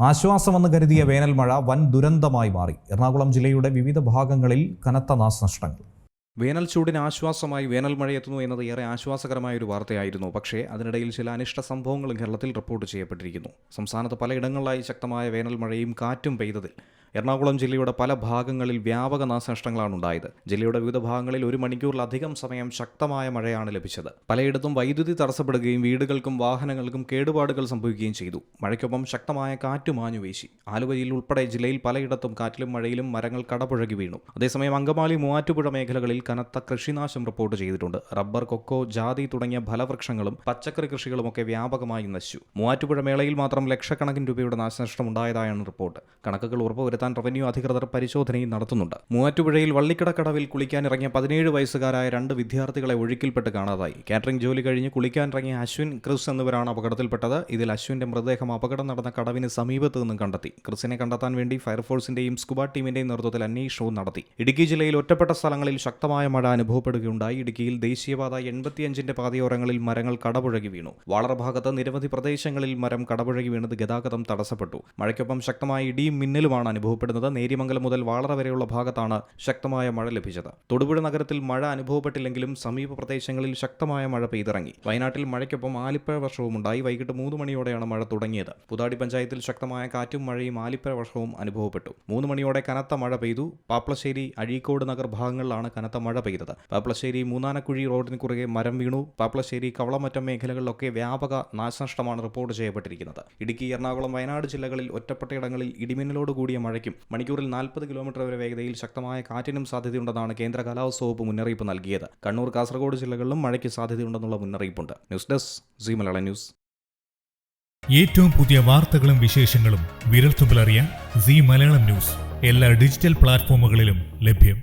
ആശ്വാസമെന്ന് കരുതിയ വേനൽ മഴ വൻ ദുരന്തമായി മാറി. എറണാകുളം ജില്ലയുടെ വിവിധ ഭാഗങ്ങളിൽ കനത്ത നാശനഷ്ടങ്ങൾ. വേനൽ ചൂടിന് ആശ്വാസമായി വേനൽ മഴയെത്തുന്നു എന്നത് ഏറെ ആശ്വാസകരമായ ഒരു വാർത്തയായിരുന്നു. പക്ഷേ അതിനിടയിൽ ചില അനിഷ്ട സംഭവങ്ങളും കേരളത്തിൽ റിപ്പോർട്ട് ചെയ്യപ്പെട്ടിരിക്കുന്നു. സംസ്ഥാനത്ത് പലയിടങ്ങളിലായി ശക്തമായ വേനൽ മഴയും കാറ്റും പെയ്തതിൽ എറണാകുളം ജില്ലയുടെ പല ഭാഗങ്ങളിൽ വ്യാപക നാശനഷ്ടങ്ങളാണ് ഉണ്ടായത്. ജില്ലയുടെ വിവിധ ഭാഗങ്ങളിൽ 1 മണിക്കൂറിലധികം സമയം ശക്തമായ മഴയാണ് ലഭിച്ചത്. പലയിടത്തും വൈദ്യുതി തടസ്സപ്പെടുകയും വീടുകൾക്കും വാഹനങ്ങൾക്കും കേടുപാടുകൾ സംഭവിക്കുകയും ചെയ്തു. മഴയ്ക്കൊപ്പം ശക്തമായ കാറ്റ് മാഞ്ഞുവീശി. ആലുവയിൽ ഉൾപ്പെടെ ജില്ലയിൽ പലയിടത്തും കാറ്റിലും മഴയിലും മരങ്ങൾ കടപുഴകി വീണു. അതേസമയം അങ്കമാലി, മൂവാറ്റുപുഴ മേഖലകളിൽ കനത്ത കൃഷിനാശം റിപ്പോർട്ട് ചെയ്തിട്ടുണ്ട്. റബ്ബർ, കൊക്കോ, ജാതി തുടങ്ങിയ ഫലവൃക്ഷങ്ങളും പച്ചക്കറി കൃഷികളുമൊക്കെ വ്യാപകമായി നശിച്ചു. മൂവാറ്റുപുഴ മേളയിൽ മാത്രം ലക്ഷക്കണക്കിന് രൂപയുടെ നാശനഷ്ടം ഉണ്ടായതായാണ് റിപ്പോർട്ട്. കണക്കുകൾ ഉറപ്പുവരുത്താൻ റവന്യൂ അധികൃതർ പരിശോധനയും നടത്തുന്നുണ്ട്. മൂവാറ്റുപുഴയിൽ വള്ളിക്കടക്കടവിൽ കുളിക്കാനിറങ്ങിയ 17 വയസ്സുകാരായ 2 വിദ്യാർത്ഥികളെ ഒഴുക്കിൽപ്പെട്ട് കാണാതായി. കാറ്ററിംഗ് ജോലി കഴിഞ്ഞ് കുളിക്കാനിറങ്ങിയ അശ്വിൻ, ക്രിസ് എന്നിവരാണ് അപകടത്തിൽപ്പെട്ടത്. ഇതിൽ അശ്വിന്റെ മൃതദേഹം അപകടം നടന്ന കടവിന് സമീപത്ത് നിന്നും കണ്ടെത്തി. ക്രിസിനെ കണ്ടെത്താൻ വേണ്ടി ഫയർഫോഴ്സിന്റെയും സ്കൂബ ടീമിന്റെയും നേതൃത്വത്തിൽ അന്വേഷണവും നടത്തി. ഇടുക്കി ജില്ലയിൽ ഒറ്റപ്പെട്ട സ്ഥലങ്ങളിൽ ശക്തമായ മഴ അനുഭവപ്പെടുകയുണ്ടായി. ഇടുക്കിയിൽ ദേശീയപാത 85 പാതയോരങ്ങളിൽ മരങ്ങൾ കടപുഴകി വീണു. വാളറ ഭാഗത്ത് നിരവധി പ്രദേശങ്ങളിൽ മരം കടപുഴകി വീണത് ഗതാഗതം തടസ്സപ്പെട്ടു. മഴയ്ക്കൊപ്പം ശക്തമായ ഇടിയും മിന്നലുമാണ് അനുഭവപ്പെടുന്നത്. നേര്യമംഗലം മുതൽ വാളറ വരെയുള്ള ഭാഗത്താണ് ശക്തമായ മഴ ലഭിച്ചത്. തൊടുപുഴ നഗരത്തിൽ മഴ അനുഭവപ്പെട്ടില്ലെങ്കിലും സമീപ പ്രദേശങ്ങളിൽ ശക്തമായ മഴ പെയ്തിറങ്ങി. വയനാട്ടിൽ മഴയ്ക്കൊപ്പം ആലിപ്പഴ വർഷവും ഉണ്ടായി. വൈകിട്ട് 3 മണിയോടെയാണ് മഴ തുടങ്ങിയത്. പുതാടി പഞ്ചായത്തിൽ ശക്തമായ കാറ്റും മഴയും ആലിപ്പഴ വർഷവും അനുഭവപ്പെട്ടു. 3 മണിയോടെ കനത്ത മഴ പെയ്തു. പാപ്ലശ്ശേരി, അഴീക്കോട് നഗർ ഭാഗങ്ങളിലാണ് കനത്ത മഴ പെയ്തത്. പാപ്ലശ്ശേരി മൂന്നാനക്കുഴി റോഡിന് കുറുകെ മരം വീണു. പാപ്ലശ്ശേരി, കവളമറ്റം മേഖലകളിലൊക്കെ വ്യാപക നാശനഷ്ടമാണ് റിപ്പോർട്ട് ചെയ്യപ്പെട്ടിരിക്കുന്നത്. ഇടുക്കി, എറണാകുളം, വയനാട് ജില്ലകളിൽ ഒറ്റപ്പെട്ടയിടങ്ങളിൽ ഇടിമിന്നലോട് കൂടിയ മഴയ്ക്കും മണിക്കൂറിൽ 40 കിലോമീറ്റർ വരെ വേഗതയിൽ ശക്തമായ കാറ്റിനും സാധ്യതയുണ്ടെന്നാണ് കേന്ദ്ര കാലാവസ്ഥാ വകുപ്പ് മുന്നറിയിപ്പ് നൽകിയത്. കണ്ണൂർ, കാസർഗോഡ് ജില്ലകളിലും മഴയ്ക്ക് സാധ്യതയുണ്ടെന്നുള്ള മുന്നറിയിപ്പുണ്ട്. News desk, C Malayalam news. ഏറ്റവും പുതിയ വാർത്തകളും വിശേഷങ്ങളും വിരൽത്തുമ്പിലറിയാൻ സി മലയാളം ന്യൂസ് എല്ലാ ഡിജിറ്റൽ പ്ലാറ്റ്ഫോമുകളിലും ലഭ്യം.